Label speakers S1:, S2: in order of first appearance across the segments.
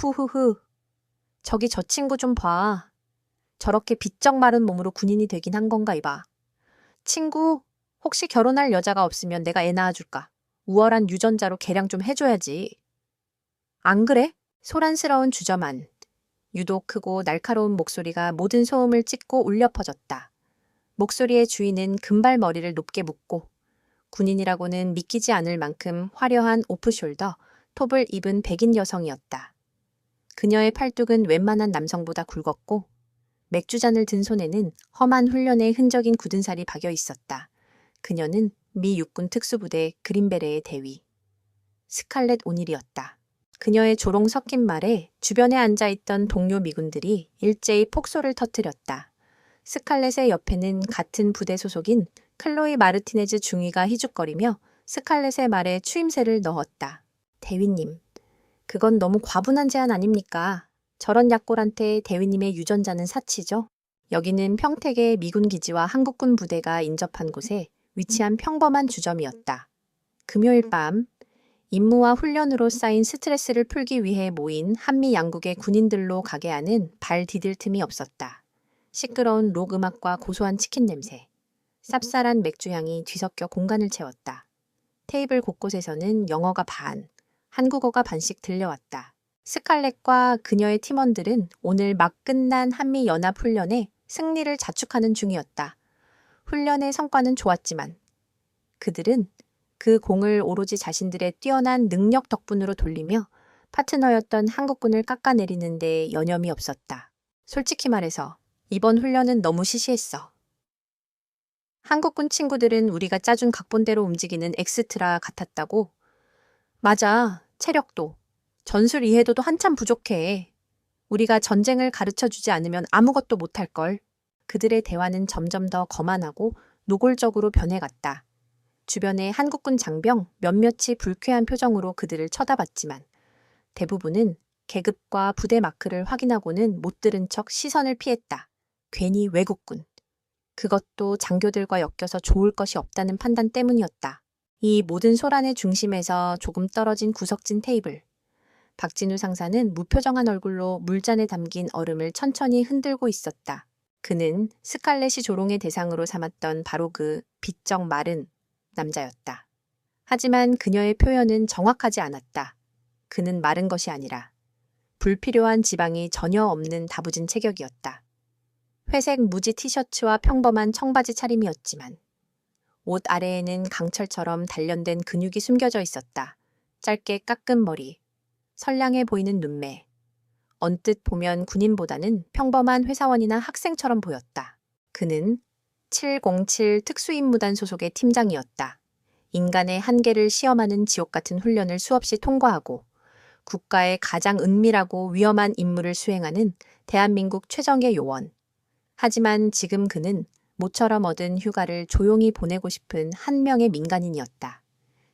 S1: 후후후. 저기 저 친구 좀 봐. 저렇게 비쩍 마른 몸으로 군인이 되긴 한 건가 이봐. 친구, 혹시 결혼할 여자가 없으면 내가 애 낳아줄까? 우월한 유전자로 개량 좀 해줘야지. 안 그래? 소란스러운 주저만. 유독 크고 날카로운 목소리가 모든 소음을 찢고 울려 퍼졌다. 목소리의 주인은 금발 머리를 높게 묶고 군인이라고는 믿기지 않을 만큼 화려한 오프숄더, 톱을 입은 백인 여성이었다. 그녀의 팔뚝은 웬만한 남성보다 굵었고 맥주잔을 든 손에는 험한 훈련의 흔적인 굳은 살이 박여 있었다. 그녀는 미 육군 특수부대 그린베레의 대위 스칼렛 오닐이었다. 그녀의 조롱 섞인 말에 주변에 앉아있던 동료 미군들이 일제히 폭소를 터뜨렸다. 스칼렛의 옆에는 같은 부대 소속인 클로이 마르티네즈 중위가 희죽거리며 스칼렛의 말에 추임새를 넣었다. 대위님, 그건 너무 과분한 제안 아닙니까? 저런 약골한테 대위님의 유전자는 사치죠? 여기는 평택의 미군 기지와 한국군 부대가 인접한 곳에 위치한 평범한 주점이었다. 금요일 밤, 임무와 훈련으로 쌓인 스트레스를 풀기 위해 모인 한미 양국의 군인들로 가게 하는 발 디딜 틈이 없었다. 시끄러운 록 음악과 고소한 치킨 냄새, 쌉쌀한 맥주 향이 뒤섞여 공간을 채웠다. 테이블 곳곳에서는 영어가 반, 한국어가 반씩 들려왔다. 스칼렛과 그녀의 팀원들은 오늘 막 끝난 한미 연합 훈련에 승리를 자축하는 중이었다. 훈련의 성과는 좋았지만 그들은 그 공을 오로지 자신들의 뛰어난 능력 덕분으로 돌리며 파트너였던 한국군을 깎아내리는 데 여념이 없었다. 솔직히 말해서 이번 훈련은 너무 시시했어. 한국군 친구들은 우리가 짜준 각본대로 움직이는 엑스트라 같았다고. 맞아, 체력도, 전술 이해도도 한참 부족해. 우리가 전쟁을 가르쳐주지 않으면 아무것도 못할걸. 그들의 대화는 점점 더 거만하고 노골적으로 변해갔다. 주변의 한국군 장병 몇몇이 불쾌한 표정으로 그들을 쳐다봤지만 대부분은 계급과 부대 마크를 확인하고는 못 들은 척 시선을 피했다. 괜히 외국군. 그것도 장교들과 엮여서 좋을 것이 없다는 판단 때문이었다. 이 모든 소란의 중심에서 조금 떨어진 구석진 테이블. 박진우 상사는 무표정한 얼굴로 물잔에 담긴 얼음을 천천히 흔들고 있었다. 그는 스칼렛이 조롱의 대상으로 삼았던 바로 그 비쩍 마른 남자였다. 하지만 그녀의 표현은 정확하지 않았다. 그는 마른 것이 아니라 불필요한 지방이 전혀 없는 다부진 체격이었다. 회색 무지 티셔츠와 평범한 청바지 차림이었지만 옷 아래에는 강철처럼 단련된 근육이 숨겨져 있었다. 짧게 깎은 머리, 선량해 보이는 눈매. 언뜻 보면 군인보다는 평범한 회사원이나 학생처럼 보였다. 그는 707 특수임무단 소속의 팀장이었다. 인간의 한계를 시험하는 지옥 같은 훈련을 수없이 통과하고 국가의 가장 은밀하고 위험한 임무를 수행하는 대한민국 최정예 요원. 하지만 지금 그는 모처럼 얻은 휴가를 조용히 보내고 싶은 한 명의 민간인이었다.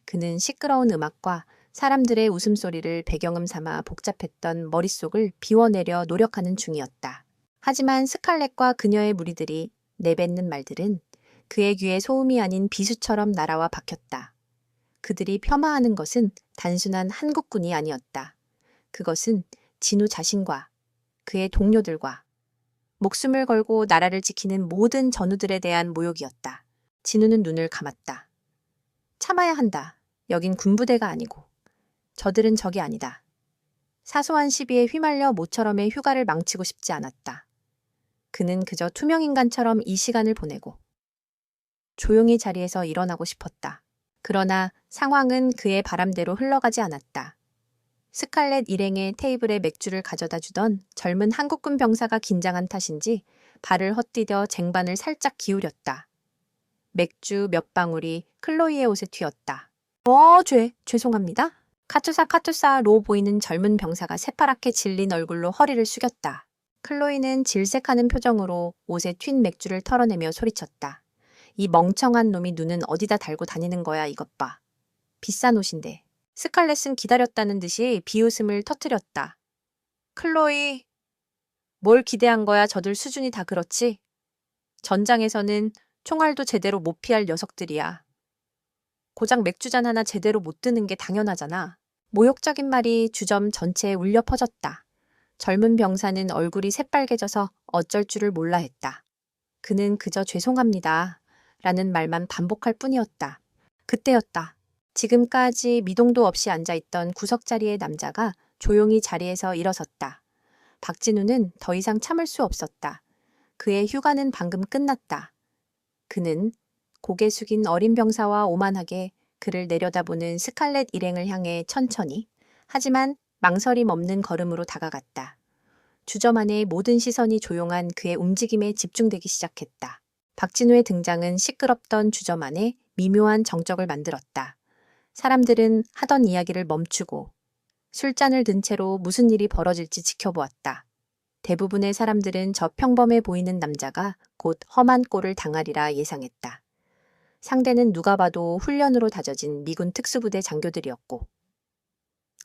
S1: 그는 시끄러운 음악과 사람들의 웃음소리를 배경음 삼아 복잡했던 머릿속을 비워내려 노력하는 중이었다. 하지만 스칼렛과 그녀의 무리들이 내뱉는 말들은 그의 귀에 소음이 아닌 비수처럼 날아와 박혔다. 그들이 폄하하는 것은 단순한 한국군이 아니었다. 그것은 진우 자신과 그의 동료들과 목숨을 걸고 나라를 지키는 모든 전우들에 대한 모욕이었다. 진우는 눈을 감았다. 참아야 한다. 여긴 군부대가 아니고. 저들은 적이 아니다. 사소한 시비에 휘말려 모처럼의 휴가를 망치고 싶지 않았다. 그는 그저 투명인간처럼 이 시간을 보내고 조용히 자리에서 일어나고 싶었다. 그러나 상황은 그의 바람대로 흘러가지 않았다. 스칼렛 일행의 테이블에 맥주를 가져다 주던 젊은 한국군 병사가 긴장한 탓인지 발을 헛디뎌 쟁반을 살짝 기울였다. 맥주 몇 방울이 클로이의 옷에 튀었다. 죄송합니다. 카투사로 보이는 젊은 병사가 새파랗게 질린 얼굴로 허리를 숙였다. 클로이는 질색하는 표정으로 옷에 튄 맥주를 털어내며 소리쳤다. 이 멍청한 놈이 눈은 어디다 달고 다니는 거야 이것 봐. 비싼 옷인데. 스칼렛은 기다렸다는 듯이 비웃음을 터뜨렸다. 클로이, 뭘 기대한 거야 저들 수준이 다 그렇지? 전장에서는 총알도 제대로 못 피할 녀석들이야. 고작 맥주잔 하나 제대로 못 드는 게 당연하잖아. 모욕적인 말이 주점 전체에 울려 퍼졌다. 젊은 병사는 얼굴이 새빨개져서 어쩔 줄을 몰라 했다. 그는 그저 죄송합니다. 라는 말만 반복할 뿐이었다. 그때였다. 지금까지 미동도 없이 앉아있던 구석자리의 남자가 조용히 자리에서 일어섰다. 박진우는 더 이상 참을 수 없었다. 그의 휴가는 방금 끝났다. 그는 고개 숙인 어린 병사와 오만하게 그를 내려다보는 스칼렛 일행을 향해 천천히, 하지만 망설임 없는 걸음으로 다가갔다. 주점 안의 모든 시선이 조용한 그의 움직임에 집중되기 시작했다. 박진우의 등장은 시끄럽던 주점 안에 미묘한 정적을 만들었다. 사람들은 하던 이야기를 멈추고 술잔을 든 채로 무슨 일이 벌어질지 지켜보았다. 대부분의 사람들은 저 평범해 보이는 남자가 곧 험한 꼴을 당하리라 예상했다. 상대는 누가 봐도 훈련으로 다져진 미군 특수부대 장교들이었고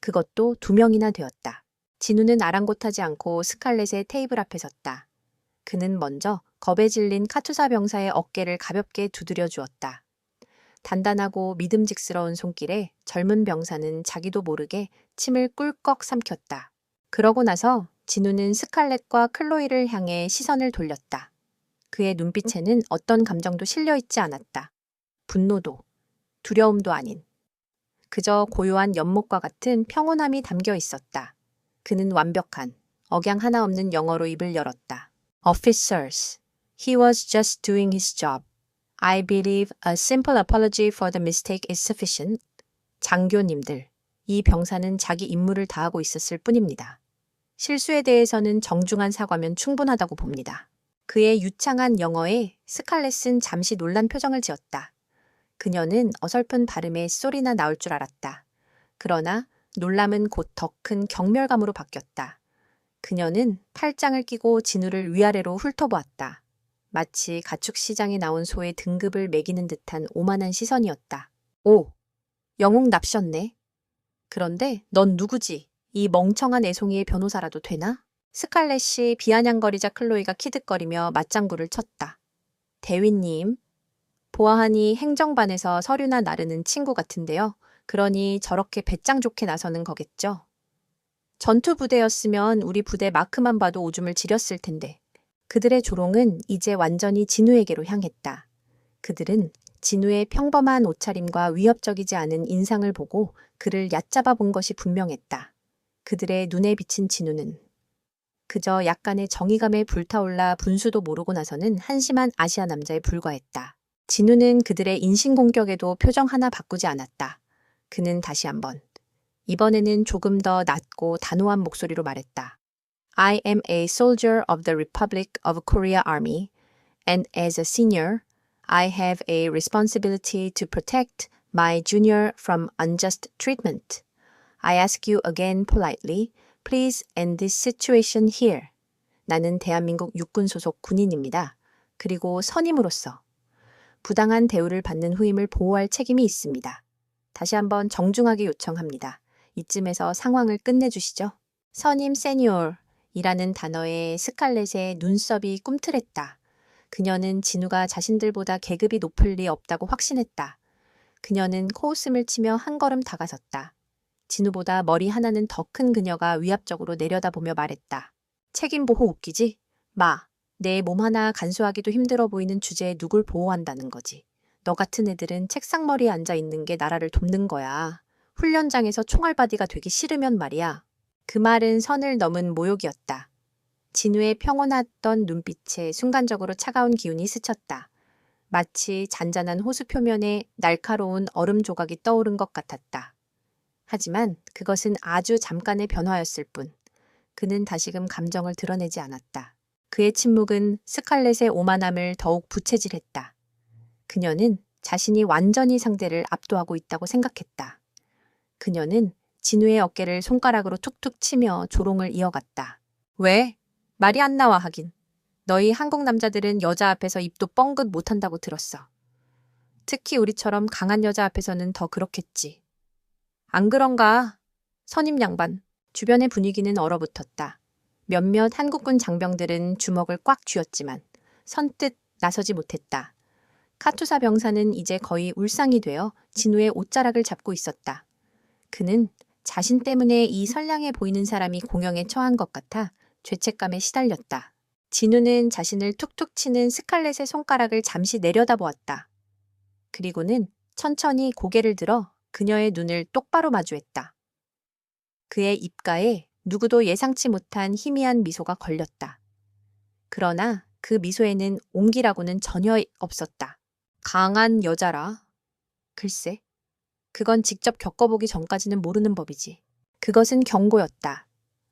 S1: 그것도 2명이나 되었다. 진우는 아랑곳하지 않고 스칼렛의 테이블 앞에 섰다. 그는 먼저 겁에 질린 카투사 병사의 어깨를 가볍게 두드려 주었다. 단단하고 믿음직스러운 손길에 젊은 병사는 자기도 모르게 침을 꿀꺽 삼켰다. 그러고 나서 진우는 스칼렛과 클로이를 향해 시선을 돌렸다. 그의 눈빛에는 어떤 감정도 실려있지 않았다. 분노도, 두려움도 아닌. 그저 고요한 연못과 같은 평온함이 담겨 있었다. 그는 완벽한, 억양 하나 없는 영어로 입을 열었다. Officers, he was just doing his job. I believe a simple apology for the mistake is sufficient. 장교님들, 이 병사는 자기 임무를 다하고 있었을 뿐입니다. 실수에 대해서는 정중한 사과면 충분하다고 봅니다. 그의 유창한 영어에 스칼렛은 잠시 놀란 표정을 지었다. 그녀는 어설픈 발음에 쏘리나 나올 줄 알았다. 그러나 놀람은 곧 더 큰 경멸감으로 바뀌었다. 그녀는 팔짱을 끼고 진우를 위아래로 훑어보았다. 마치 가축시장에 나온 소의 등급을 매기는 듯한 오만한 시선이었다. 오, 영웅 납셨네. 그런데 넌 누구지? 이 멍청한 애송이의 변호사라도 되나? 스칼렛이 비아냥거리자 클로이가 키득거리며 맞장구를 쳤다. 대위님, 보아하니 행정반에서 서류나 나르는 친구 같은데요. 그러니 저렇게 배짱 좋게 나서는 거겠죠? 전투 부대였으면 우리 부대 마크만 봐도 오줌을 지렸을 텐데. 그들의 조롱은 이제 완전히 진우에게로 향했다. 그들은 진우의 평범한 옷차림과 위협적이지 않은 인상을 보고 그를 얕잡아 본 것이 분명했다. 그들의 눈에 비친 진우는 그저 약간의 정의감에 불타올라 분수도 모르고 나서는 한심한 아시아 남자에 불과했다. 진우는 그들의 인신공격에도 표정 하나 바꾸지 않았다. 그는 다시 한번, 이번에는 조금 더 낮고 단호한 목소리로 말했다. I am a soldier of the Republic of Korea Army, and as a senior, I have a responsibility to protect my junior from unjust treatment. I ask you again politely, please end this situation here. 나는 대한민국 육군 소속 군인입니다. 그리고 선임으로서 부당한 대우를 받는 후임을 보호할 책임이 있습니다. 다시 한번 정중하게 요청합니다. 이쯤에서 상황을 끝내주시죠. 선임 세니올이라는 단어에 스칼렛의 눈썹이 꿈틀했다. 그녀는 진우가 자신들보다 계급이 높을 리 없다고 확신했다. 그녀는 코웃음을 치며 한 걸음 다가섰다. 진우보다 머리 하나는 더 큰 그녀가 위압적으로 내려다보며 말했다. 책임보호 웃기지? 마, 내 몸 하나 간수하기도 힘들어 보이는 주제에 누굴 보호한다는 거지. 너 같은 애들은 책상머리에 앉아 있는 게 나라를 돕는 거야. 훈련장에서 총알바디가 되기 싫으면 말이야. 그 말은 선을 넘은 모욕이었다. 진우의 평온했던 눈빛에 순간적으로 차가운 기운이 스쳤다. 마치 잔잔한 호수 표면에 날카로운 얼음 조각이 떠오른 것 같았다. 하지만 그것은 아주 잠깐의 변화였을 뿐. 그는 다시금 감정을 드러내지 않았다. 그의 침묵은 스칼렛의 오만함을 더욱 부채질했다. 그녀는 자신이 완전히 상대를 압도하고 있다고 생각했다. 그녀는 진우의 어깨를 손가락으로 툭툭 치며 조롱을 이어갔다. 왜? 말이 안 나와 하긴. 너희 한국 남자들은 여자 앞에서 입도 뻥긋 못한다고 들었어. 특히 우리처럼 강한 여자 앞에서는 더 그렇겠지. 안 그런가? 선임 양반. 주변의 분위기는 얼어붙었다. 몇몇 한국군 장병들은 주먹을 꽉 쥐었지만 선뜻 나서지 못했다. 카투사 병사는 이제 거의 울상이 되어 진우의 옷자락을 잡고 있었다. 그는 자신 때문에 이 선량해 보이는 사람이 공영에 처한 것 같아 죄책감에 시달렸다. 진우는 자신을 툭툭 치는 스칼렛의 손가락을 잠시 내려다보았다. 그리고는 천천히 고개를 들어 그녀의 눈을 똑바로 마주했다. 그의 입가에 누구도 예상치 못한 희미한 미소가 걸렸다. 그러나 그 미소에는 온기라고는 전혀 없었다. 강한 여자라. 글쎄, 그건 직접 겪어보기 전까지는 모르는 법이지. 그것은 경고였다.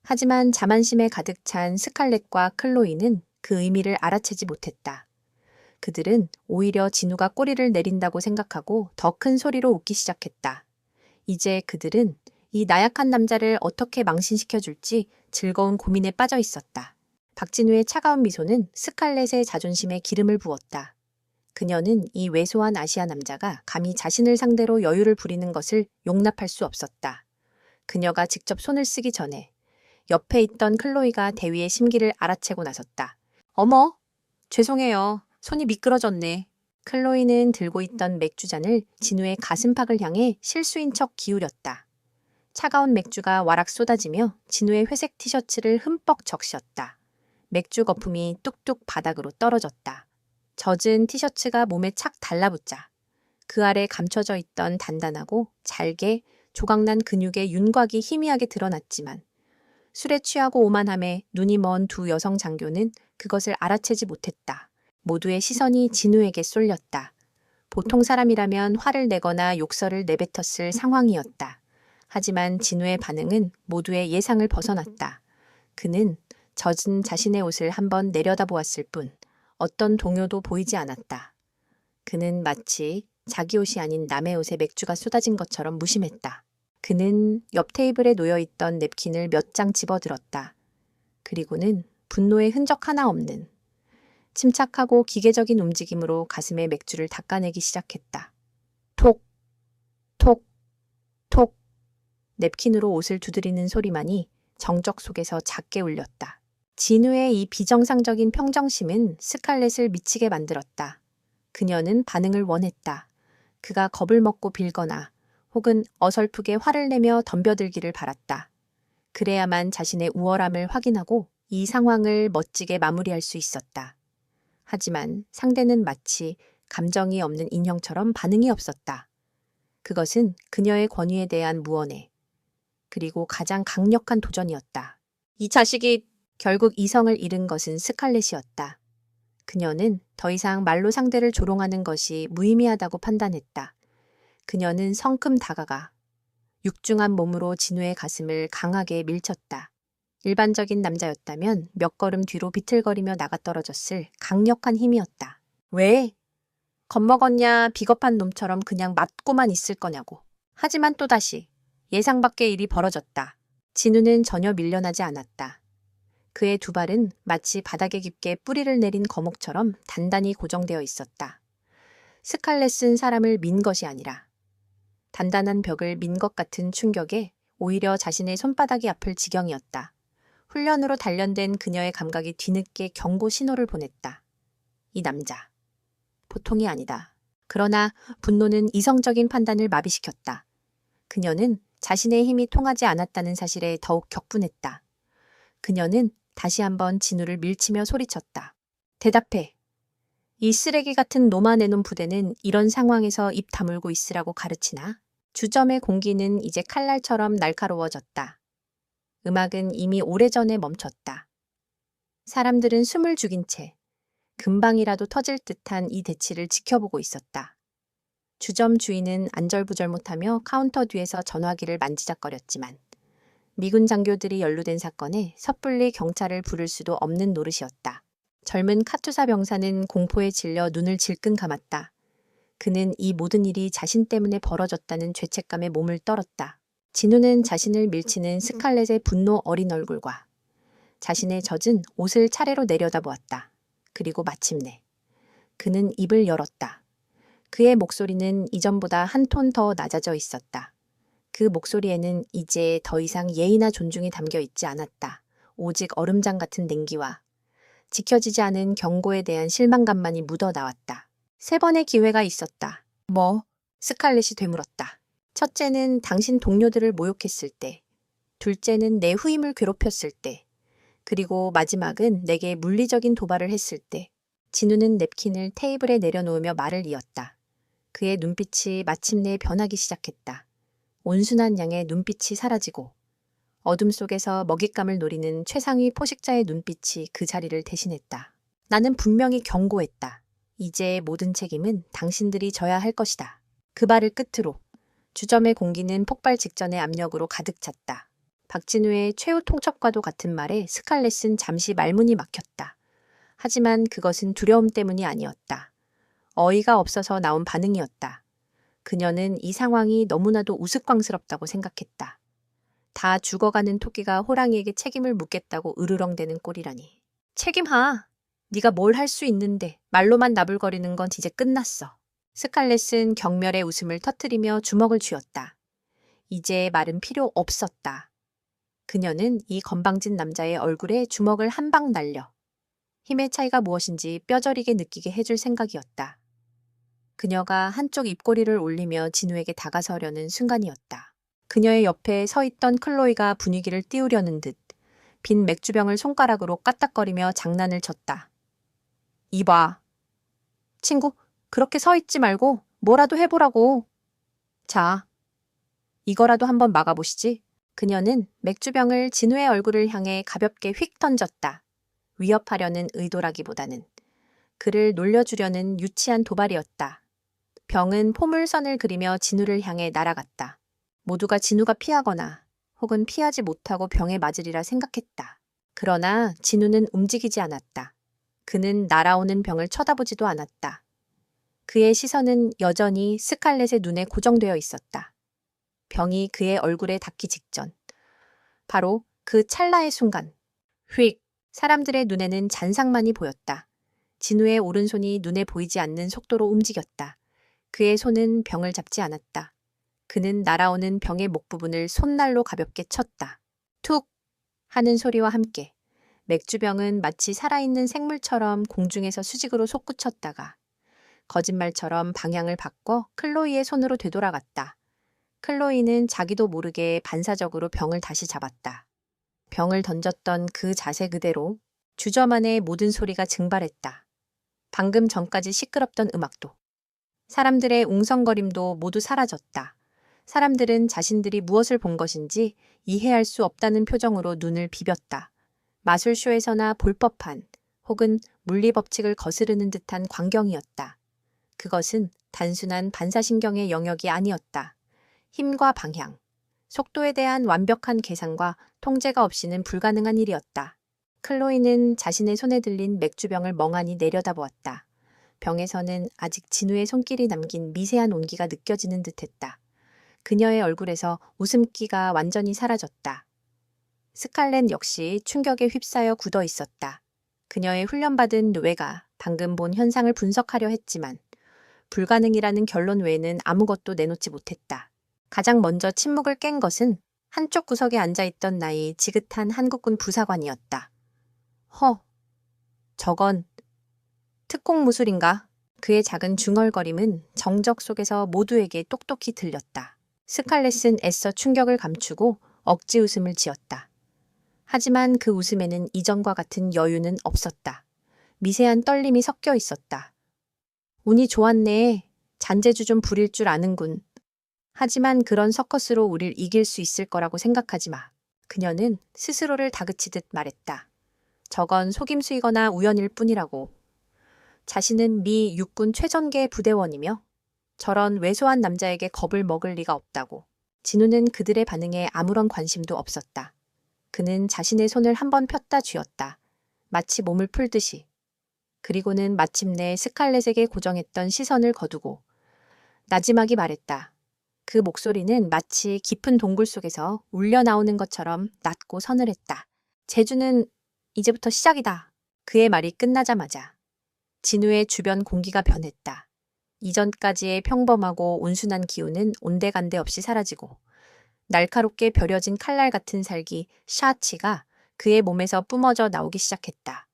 S1: 하지만 자만심에 가득 찬 스칼렛과 클로이는 그 의미를 알아채지 못했다. 그들은 오히려 진우가 꼬리를 내린다고 생각하고 더 큰 소리로 웃기 시작했다. 이제 그들은 이 나약한 남자를 어떻게 망신시켜줄지 즐거운 고민에 빠져 있었다. 박진우의 차가운 미소는 스칼렛의 자존심에 기름을 부었다. 그녀는 이 왜소한 아시아 남자가 감히 자신을 상대로 여유를 부리는 것을 용납할 수 없었다. 그녀가 직접 손을 쓰기 전에 옆에 있던 클로이가 대위의 심기를 알아채고 나섰다. 어머, 죄송해요. 손이 미끄러졌네. 클로이는 들고 있던 맥주잔을 진우의 가슴팍을 향해 실수인 척 기울였다. 차가운 맥주가 와락 쏟아지며 진우의 회색 티셔츠를 흠뻑 적셨다. 맥주 거품이 뚝뚝 바닥으로 떨어졌다. 젖은 티셔츠가 몸에 착 달라붙자 그 아래 감춰져 있던 단단하고 잘게 조각난 근육의 윤곽이 희미하게 드러났지만 술에 취하고 오만함에 눈이 먼 두 여성 장교는 그것을 알아채지 못했다. 모두의 시선이 진우에게 쏠렸다. 보통 사람이라면 화를 내거나 욕설을 내뱉었을 상황이었다. 하지만 진우의 반응은 모두의 예상을 벗어났다. 그는 젖은 자신의 옷을 한번 내려다보았을 뿐 어떤 동요도 보이지 않았다. 그는 마치 자기 옷이 아닌 남의 옷에 맥주가 쏟아진 것처럼 무심했다. 그는 옆 테이블에 놓여있던 냅킨을 몇 장 집어들었다. 그리고는 분노의 흔적 하나 없는 침착하고 기계적인 움직임으로 가슴에 맥주를 닦아내기 시작했다. 톡, 톡, 톡. 냅킨으로 옷을 두드리는 소리만이 정적 속에서 작게 울렸다. 진우의 이 비정상적인 평정심은 스칼렛을 미치게 만들었다. 그녀는 반응을 원했다. 그가 겁을 먹고 빌거나 혹은 어설프게 화를 내며 덤벼들기를 바랐다. 그래야만 자신의 우월함을 확인하고 이 상황을 멋지게 마무리할 수 있었다. 하지만 상대는 마치 감정이 없는 인형처럼 반응이 없었다. 그것은 그녀의 권위에 대한 무언해 그리고 가장 강력한 도전이었다. 이 자식이 결국 이성을 잃은 것은 스칼렛이었다. 그녀는 더 이상 말로 상대를 조롱하는 것이 무의미하다고 판단했다. 그녀는 성큼 다가가 육중한 몸으로 진우의 가슴을 강하게 밀쳤다. 일반적인 남자였다면 몇 걸음 뒤로 비틀거리며 나가떨어졌을 강력한 힘이었다. 왜? 겁먹었냐 비겁한 놈처럼 그냥 맞고만 있을 거냐고. 하지만 또다시 예상 밖의 일이 벌어졌다. 진우는 전혀 밀려나지 않았다. 그의 두 발은 마치 바닥에 깊게 뿌리를 내린 거목처럼 단단히 고정되어 있었다. 스칼렛은 사람을 민 것이 아니라 단단한 벽을 민 것 같은 충격에 오히려 자신의 손바닥이 아플 지경이었다. 훈련으로 단련된 그녀의 감각이 뒤늦게 경고 신호를 보냈다. 이 남자, 보통이 아니다. 그러나 분노는 이성적인 판단을 마비시켰다. 그녀는 자신의 힘이 통하지 않았다는 사실에 더욱 격분했다. 그녀는 다시 한번 진우를 밀치며 소리쳤다. 대답해. 이 쓰레기 같은 노마 내놓은 부대는 이런 상황에서 입 다물고 있으라고 가르치나? 주점의 공기는 이제 칼날처럼 날카로워졌다. 음악은 이미 오래전에 멈췄다. 사람들은 숨을 죽인 채 금방이라도 터질 듯한 이 대치를 지켜보고 있었다. 주점 주인은 안절부절 못하며 카운터 뒤에서 전화기를 만지작거렸지만 미군 장교들이 연루된 사건에 섣불리 경찰을 부를 수도 없는 노릇이었다. 젊은 카투사 병사는 공포에 질려 눈을 질끈 감았다. 그는 이 모든 일이 자신 때문에 벌어졌다는 죄책감에 몸을 떨었다. 진우는 자신을 밀치는 스칼렛의 분노 어린 얼굴과 자신의 젖은 옷을 차례로 내려다보았다. 그리고 마침내 그는 입을 열었다. 그의 목소리는 이전보다 한 톤 더 낮아져 있었다. 그 목소리에는 이제 더 이상 예의나 존중이 담겨 있지 않았다. 오직 얼음장 같은 냉기와 지켜지지 않은 경고에 대한 실망감만이 묻어 나왔다. 3번의 기회가 있었다. 뭐? 스칼렛이 되물었다. 첫째는 당신 동료들을 모욕했을 때, 둘째는 내 후임을 괴롭혔을 때, 그리고 마지막은 내게 물리적인 도발을 했을 때. 진우는 냅킨을 테이블에 내려놓으며 말을 이었다. 그의 눈빛이 마침내 변하기 시작했다. 온순한 양의 눈빛이 사라지고 어둠 속에서 먹잇감을 노리는 최상위 포식자의 눈빛이 그 자리를 대신했다. 나는 분명히 경고했다. 이제 모든 책임은 당신들이 져야 할 것이다. 그 말을 끝으로 주점의 공기는 폭발 직전의 압력으로 가득 찼다. 박진우의 최후 통첩과도 같은 말에 스칼렛은 잠시 말문이 막혔다. 하지만 그것은 두려움 때문이 아니었다. 어이가 없어서 나온 반응이었다. 그녀는 이 상황이 너무나도 우스꽝스럽다고 생각했다. 다 죽어가는 토끼가 호랑이에게 책임을 묻겠다고 으르렁대는 꼴이라니. 책임하! 네가 뭘 할 수 있는데 말로만 나불거리는 건 이제 끝났어. 스칼렛은 경멸의 웃음을 터뜨리며 주먹을 쥐었다. 이제 말은 필요 없었다. 그녀는 이 건방진 남자의 얼굴에 주먹을 한 방 날려 힘의 차이가 무엇인지 뼈저리게 느끼게 해줄 생각이었다. 그녀가 한쪽 입꼬리를 올리며 진우에게 다가서려는 순간이었다. 그녀의 옆에 서 있던 클로이가 분위기를 띄우려는 듯 빈 맥주병을 손가락으로 까딱거리며 장난을 쳤다. 이봐. 친구, 그렇게 서 있지 말고 뭐라도 해보라고. 자, 이거라도 한번 막아보시지. 그녀는 맥주병을 진우의 얼굴을 향해 가볍게 휙 던졌다. 위협하려는 의도라기보다는 그를 놀려주려는 유치한 도발이었다. 병은 포물선을 그리며 진우를 향해 날아갔다. 모두가 진우가 피하거나 혹은 피하지 못하고 병에 맞으리라 생각했다. 그러나 진우는 움직이지 않았다. 그는 날아오는 병을 쳐다보지도 않았다. 그의 시선은 여전히 스칼렛의 눈에 고정되어 있었다. 병이 그의 얼굴에 닿기 직전. 바로 그 찰나의 순간. 휙! 사람들의 눈에는 잔상만이 보였다. 진우의 오른손이 눈에 보이지 않는 속도로 움직였다. 그의 손은 병을 잡지 않았다. 그는 날아오는 병의 목 부분을 손날로 가볍게 쳤다. 툭! 하는 소리와 함께 맥주병은 마치 살아있는 생물처럼 공중에서 수직으로 솟구쳤다가 거짓말처럼 방향을 바꿔 클로이의 손으로 되돌아갔다. 클로이는 자기도 모르게 반사적으로 병을 다시 잡았다. 병을 던졌던 그 자세 그대로 주점 안의 모든 소리가 증발했다. 방금 전까지 시끄럽던 음악도. 사람들의 웅성거림도 모두 사라졌다. 사람들은 자신들이 무엇을 본 것인지 이해할 수 없다는 표정으로 눈을 비볐다. 마술쇼에서나 볼 법한 혹은 물리법칙을 거스르는 듯한 광경이었다. 그것은 단순한 반사신경의 영역이 아니었다. 힘과 방향, 속도에 대한 완벽한 계산과 통제가 없이는 불가능한 일이었다. 클로이는 자신의 손에 들린 맥주병을 멍하니 내려다보았다. 병에서는 아직 진우의 손길이 남긴 미세한 온기가 느껴지는 듯했다. 그녀의 얼굴에서 웃음기가 완전히 사라졌다. 스칼렛 역시 충격에 휩싸여 굳어 있었다. 그녀의 훈련받은 뇌가 방금 본 현상을 분석하려 했지만 불가능이라는 결론 외에는 아무것도 내놓지 못했다. 가장 먼저 침묵을 깬 것은 한쪽 구석에 앉아있던 나이 지긋한 한국군 부사관이었다. 저건 특공무술인가? 그의 작은 중얼거림은 정적 속에서 모두에게 똑똑히 들렸다. 스칼렛은 애써 충격을 감추고 억지 웃음을 지었다. 하지만 그 웃음에는 이전과 같은 여유는 없었다. 미세한 떨림이 섞여 있었다. 운이 좋았네. 잔재주 좀 부릴 줄 아는군. 하지만 그런 서커스로 우릴 이길 수 있을 거라고 생각하지 마. 그녀는 스스로를 다그치듯 말했다. 저건 속임수이거나 우연일 뿐이라고. 자신은 미 육군 최전계 부대원이며 저런 왜소한 남자에게 겁을 먹을 리가 없다고. 진우는 그들의 반응에 아무런 관심도 없었다. 그는 자신의 손을 한번 폈다 쥐었다. 마치 몸을 풀듯이. 그리고는 마침내 스칼렛에게 고정했던 시선을 거두고 나지막이 말했다. 그 목소리는 마치 깊은 동굴 속에서 울려 나오는 것처럼 낮고 서늘했다. 제주는 이제부터 시작이다. 그의 말이 끝나자마자 진우의 주변 공기가 변했다. 이전까지의 평범하고 온순한 기운은 온데간데 없이 사라지고 날카롭게 벼려진 칼날 같은 살기 샤치가 그의 몸에서 뿜어져 나오기 시작했다.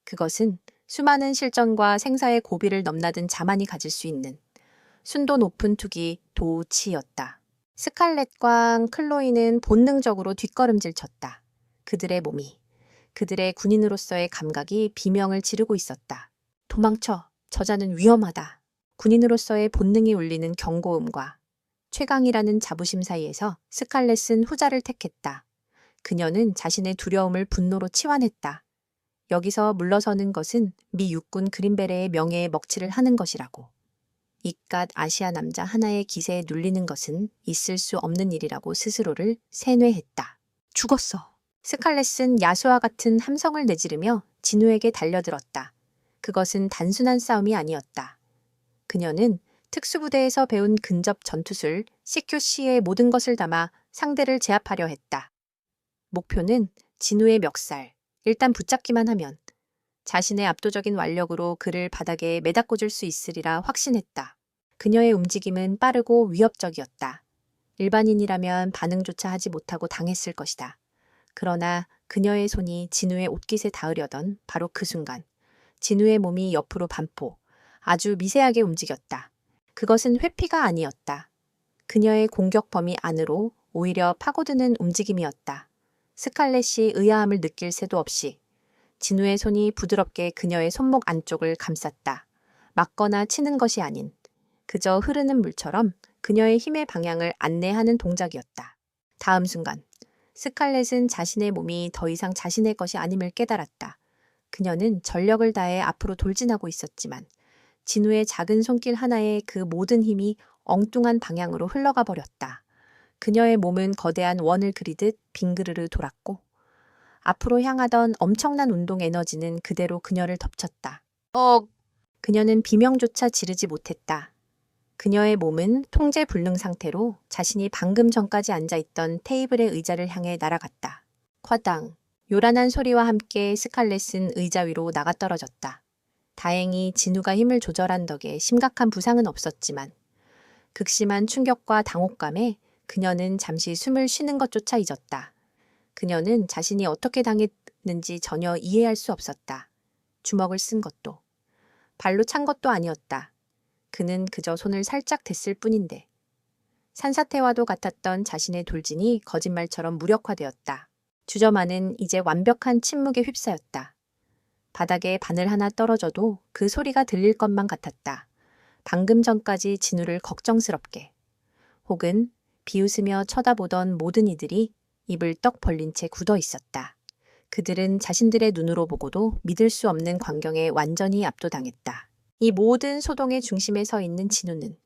S1: 그것은 수많은 실전과 생사의 고비를 넘나든 자만이 가질 수 있는 순도 높은 투기 도치였다. 스칼렛과 클로이는 본능적으로 뒷걸음질 쳤다. 그들의 몸이, 그들의 군인으로서의 감각이 비명을 지르고 있었다. 도망쳐, 저자는 위험하다. 군인으로서의 본능이 울리는 경고음과 최강이라는 자부심 사이에서 스칼렛은 후자를 택했다. 그녀는 자신의 두려움을 분노로 치환했다. 여기서 물러서는 것은 미 육군 그린베레의 명예에 먹칠을 하는 것이라고. 이깟 아시아 남자 하나의 기세에 눌리는 것은 있을 수 없는 일이라고 스스로를 세뇌했다. 죽었어. 스칼렛은 야수와 같은 함성을 내지르며 진우에게 달려들었다. 그것은 단순한 싸움이 아니었다. 그녀는 특수부대에서 배운 근접 전투술 CQC의 모든 것을 담아 상대를 제압하려 했다. 목표는 진우의 멱살, 일단 붙잡기만 하면 자신의 압도적인 완력으로 그를 바닥에 매다 꽂을 수 있으리라 확신했다. 그녀의 움직임은 빠르고 위협적이었다. 일반인이라면 반응조차 하지 못하고 당했을 것이다. 그러나 그녀의 손이 진우의 옷깃에 닿으려던 바로 그 순간 진우의 몸이 옆으로 반포, 아주 미세하게 움직였다. 그것은 회피가 아니었다. 그녀의 공격 범위 안으로 오히려 파고드는 움직임이었다. 스칼렛이 의아함을 느낄 새도 없이 진우의 손이 부드럽게 그녀의 손목 안쪽을 감쌌다. 맞거나 치는 것이 아닌 그저 흐르는 물처럼 그녀의 힘의 방향을 안내하는 동작이었다. 다음 순간 스칼렛은 자신의 몸이 더 이상 자신의 것이 아님을 깨달았다. 그녀는 전력을 다해 앞으로 돌진하고 있었지만 진우의 작은 손길 하나에 그 모든 힘이 엉뚱한 방향으로 흘러가 버렸다. 그녀의 몸은 거대한 원을 그리듯 빙그르르 돌았고 앞으로 향하던 엄청난 운동 에너지는 그대로 그녀를 덮쳤다. 그녀는 비명조차 지르지 못했다. 그녀의 몸은 통제 불능 상태로 자신이 방금 전까지 앉아있던 테이블의 의자를 향해 날아갔다. 쿼당. 요란한 소리와 함께 스칼렛은 의자 위로 나가떨어졌다. 다행히 진우가 힘을 조절한 덕에 심각한 부상은 없었지만 극심한 충격과 당혹감에 그녀는 잠시 숨을 쉬는 것조차 잊었다. 그녀는 자신이 어떻게 당했는지 전혀 이해할 수 없었다. 주먹을 쓴 것도, 발로 찬 것도 아니었다. 그는 그저 손을 살짝 댔을 뿐인데 산사태와도 같았던 자신의 돌진이 거짓말처럼 무력화되었다. 주저마는 이제 완벽한 침묵에 휩싸였다. 바닥에 바늘 하나 떨어져도 그 소리가 들릴 것만 같았다. 방금 전까지 진우를 걱정스럽게 혹은 비웃으며 쳐다보던 모든 이들이 입을 떡 벌린 채 굳어 있었다. 그들은 자신들의 눈으로 보고도 믿을 수 없는 광경에 완전히 압도당했다. 이 모든 소동의 중심에 서 있는 진우는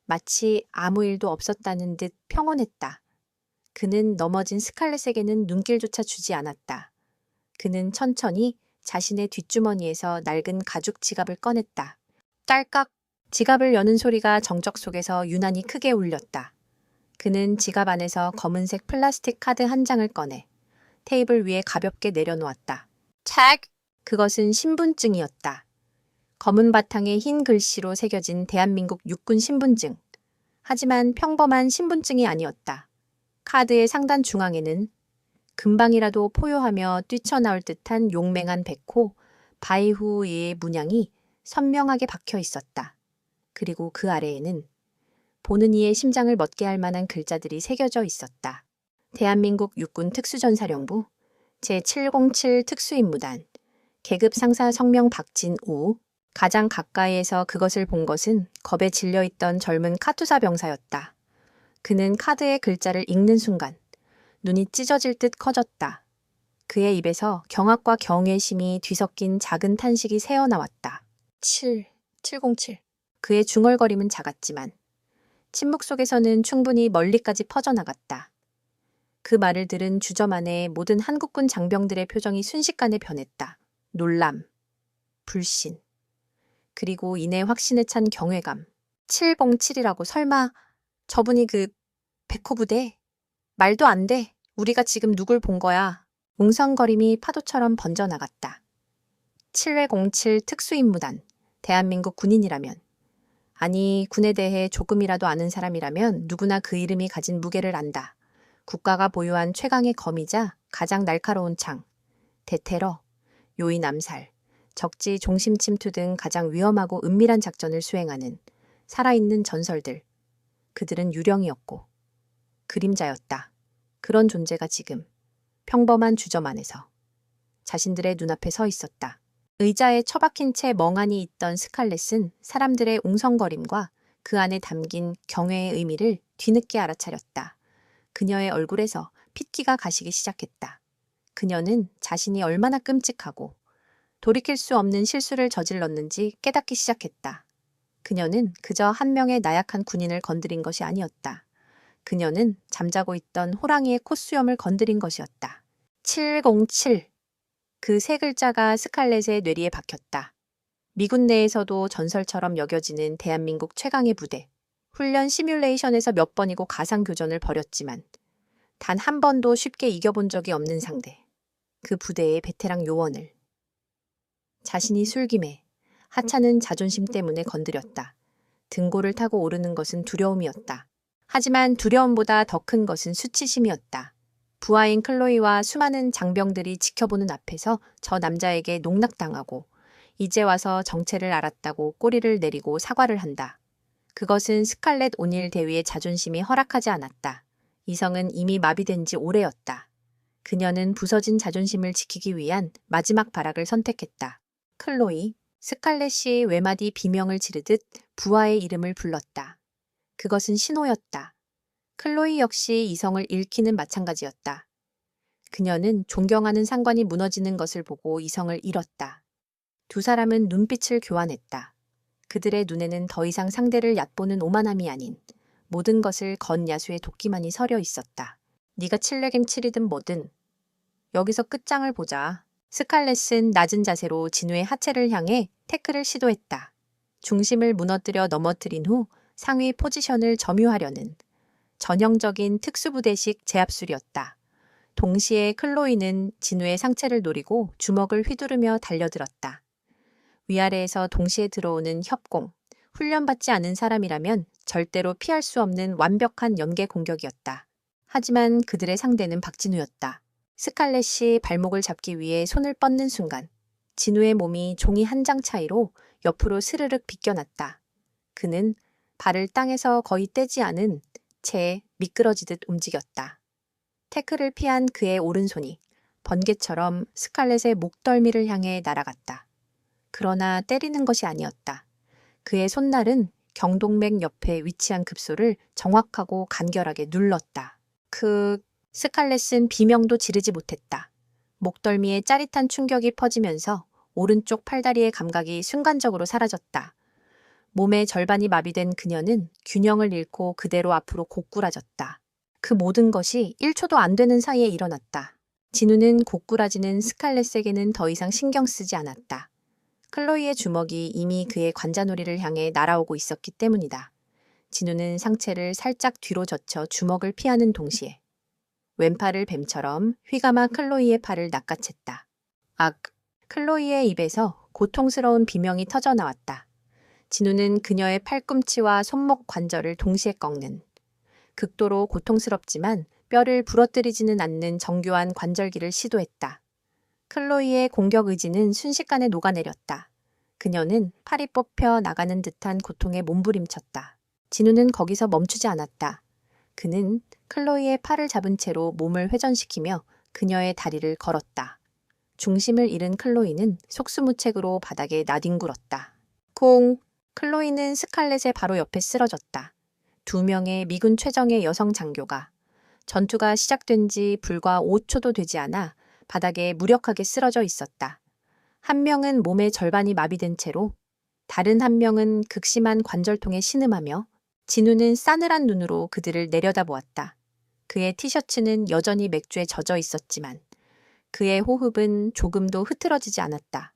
S1: 마치 아무 일도 없었다는 듯 평온했다. 그는 넘어진 스칼렛에게는 눈길조차 주지 않았다. 그는 천천히 자신의 뒷주머니에서 낡은 가죽 지갑을 꺼냈다. 딸깍! 지갑을 여는 소리가 정적 속에서 유난히 크게 울렸다. 그는 지갑 안에서 검은색 플라스틱 카드 한 장을 꺼내 테이블 위에 가볍게 내려놓았다. 책! 그것은 신분증이었다. 검은 바탕에 흰 글씨로 새겨진 대한민국 육군 신분증. 하지만 평범한 신분증이 아니었다. 카드의 상단 중앙에는 금방이라도 포효하며 뛰쳐나올 듯한 용맹한 백호 바이후의 문양이 선명하게 박혀 있었다. 그리고 그 아래에는 보는 이의 심장을 멎게 할 만한 글자들이 새겨져 있었다. 대한민국 육군 특수전사령부 제707 특수임무단 계급 상사 성명 박진우. 가장 가까이에서 그것을 본 것은 겁에 질려있던 젊은 카투사 병사였다. 그는 카드의 글자를 읽는 순간 눈이 찢어질 듯 커졌다. 그의 입에서 경악과 경외심이 뒤섞인 작은 탄식이 새어나왔다. 707. 그의 중얼거림은 작았지만 침묵 속에서는 충분히 멀리까지 퍼져나갔다. 그 말을 들은 주점 안에 모든 한국군 장병들의 표정이 순식간에 변했다. 놀람, 불신, 그리고 이내 확신에 찬 경외감. 707이라고 설마 저분이 그 백호부대? 말도 안 돼. 우리가 지금 누굴 본 거야. 웅성거림이 파도처럼 번져나갔다. 707 특수임무단. 대한민국 군인이라면, 아니 군에 대해 조금이라도 아는 사람이라면 누구나 그 이름이 가진 무게를 안다. 국가가 보유한 최강의 검이자 가장 날카로운 창, 대테러, 요인 암살, 적지 종심 침투 등 가장 위험하고 은밀한 작전을 수행하는 살아있는 전설들. 그들은 유령이었고 그림자였다. 그런 존재가 지금 평범한 주점 안에서 자신들의 눈앞에 서 있었다. 의자에 처박힌 채 멍하니 있던 스칼렛은 사람들의 웅성거림과 그 안에 담긴 경외의 의미를 뒤늦게 알아차렸다. 그녀의 얼굴에서 핏기가 가시기 시작했다. 그녀는 자신이 얼마나 끔찍하고 돌이킬 수 없는 실수를 저질렀는지 깨닫기 시작했다. 그녀는 그저 한 명의 나약한 군인을 건드린 것이 아니었다. 그녀는 잠자고 있던 호랑이의 콧수염을 건드린 것이었다. 707. 그 세 글자가 스칼렛의 뇌리에 박혔다. 미군 내에서도 전설처럼 여겨지는 대한민국 최강의 부대. 훈련 시뮬레이션에서 몇 번이고 가상교전을 벌였지만 단 한 번도 쉽게 이겨본 적이 없는 상대. 그 부대의 베테랑 요원을. 자신이 술김에 하찮은 자존심 때문에 건드렸다. 등골을 타고 오르는 것은 두려움이었다. 하지만 두려움보다 더 큰 것은 수치심이었다. 부하인 클로이와 수많은 장병들이 지켜보는 앞에서 저 남자에게 농락당하고 이제 와서 정체를 알았다고 꼬리를 내리고 사과를 한다. 그것은 스칼렛 오닐 대위의 자존심이 허락하지 않았다. 이성은 이미 마비된 지 오래였다. 그녀는 부서진 자존심을 지키기 위한 마지막 발악을 선택했다. 클로이, 스칼렛이 외마디 비명을 지르듯 부하의 이름을 불렀다. 그것은 신호였다. 클로이 역시 이성을 잃기는 마찬가지였다. 그녀는 존경하는 상관이 무너지는 것을 보고 이성을 잃었다. 두 사람은 눈빛을 교환했다. 그들의 눈에는 더 이상 상대를 얕보는 오만함이 아닌 모든 것을 건 야수의 도끼만이 서려 있었다. 네가 칠레겜 칠이든 뭐든 여기서 끝장을 보자. 스칼렛은 낮은 자세로 진우의 하체를 향해 태클을 시도했다. 중심을 무너뜨려 넘어뜨린 후 상위 포지션을 점유하려는 전형적인 특수부대식 제압술이었다. 동시에 클로이는 진우의 상체를 노리고 주먹을 휘두르며 달려들었다. 위아래에서 동시에 들어오는 협공, 훈련받지 않은 사람이라면 절대로 피할 수 없는 완벽한 연계 공격이었다. 하지만 그들의 상대는 박진우였다. 스칼렛이 발목을 잡기 위해 손을 뻗는 순간 진우의 몸이 종이 한 장 차이로 옆으로 스르륵 비껴났다. 그는 발을 땅에서 거의 떼지 않은 채 미끄러지듯 움직였다. 태클을 피한 그의 오른손이 번개처럼 스칼렛의 목덜미를 향해 날아갔다. 그러나 때리는 것이 아니었다. 그의 손날은 경동맥 옆에 위치한 급소를 정확하고 간결하게 눌렀다. 스칼렛은 비명도 지르지 못했다. 목덜미에 짜릿한 충격이 퍼지면서 오른쪽 팔다리의 감각이 순간적으로 사라졌다. 몸의 절반이 마비된 그녀는 균형을 잃고 그대로 앞으로 고꾸라졌다. 그 모든 것이 1초도 안 되는 사이에 일어났다. 진우는 고꾸라지는 스칼렛에게는 더 이상 신경 쓰지 않았다. 클로이의 주먹이 이미 그의 관자놀이를 향해 날아오고 있었기 때문이다. 진우는 상체를 살짝 뒤로 젖혀 주먹을 피하는 동시에 왼팔을 뱀처럼 휘감아 클로이의 팔을 낚아챘다. 악! 클로이의 입에서 고통스러운 비명이 터져 나왔다. 진우는 그녀의 팔꿈치와 손목 관절을 동시에 꺾는 극도로 고통스럽지만 뼈를 부러뜨리지는 않는 정교한 관절기를 시도했다. 클로이의 공격 의지는 순식간에 녹아내렸다. 그녀는 팔이 뽑혀 나가는 듯한 고통에 몸부림쳤다. 진우는 거기서 멈추지 않았다. 그는 클로이의 팔을 잡은 채로 몸을 회전시키며 그녀의 다리를 걸었다. 중심을 잃은 클로이는 속수무책으로 바닥에 나뒹굴었다. 콩! 클로이는 스칼렛의 바로 옆에 쓰러졌다. 2명의 미군 최정예 여성 장교가 전투가 시작된 지 불과 5초도 되지 않아 바닥에 무력하게 쓰러져 있었다. 한 명은 몸의 절반이 마비된 채로 다른 한 명은 극심한 관절통에 신음하며 진우는 싸늘한 눈으로 그들을 내려다보았다. 그의 티셔츠는 여전히 맥주에 젖어 있었지만 그의 호흡은 조금도 흐트러지지 않았다.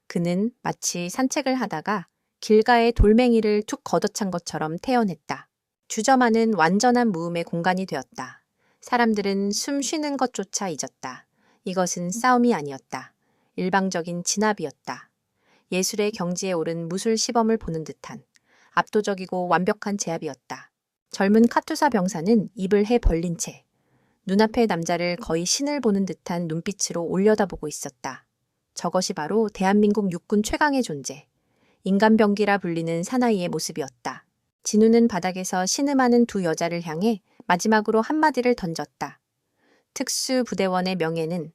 S1: 그는 마치 산책을 하다가 길가의 돌멩이를 툭 걷어찬 것처럼 태연했다. 주저마는 완전한 무음의 공간이 되었다. 사람들은 숨 쉬는 것조차 잊었다. 이것은 싸움이 아니었다. 일방적인 진압이었다. 예술의 경지에 오른 무술 시범을 보는 듯한 압도적이고 완벽한 제압이었다. 젊은 카투사 병사는 입을 해 벌린 채 눈앞의 남자를 거의 신을 보는 듯한 눈빛으로 올려다보고 있었다. 저것이 바로 대한민국 육군 최강의 존재, 인간병기라 불리는 사나이의 모습이었다. 진우는 바닥에서 신음하는 두 여자를 향해 마지막으로 한마디를 던졌다. 특수부대원의 명예는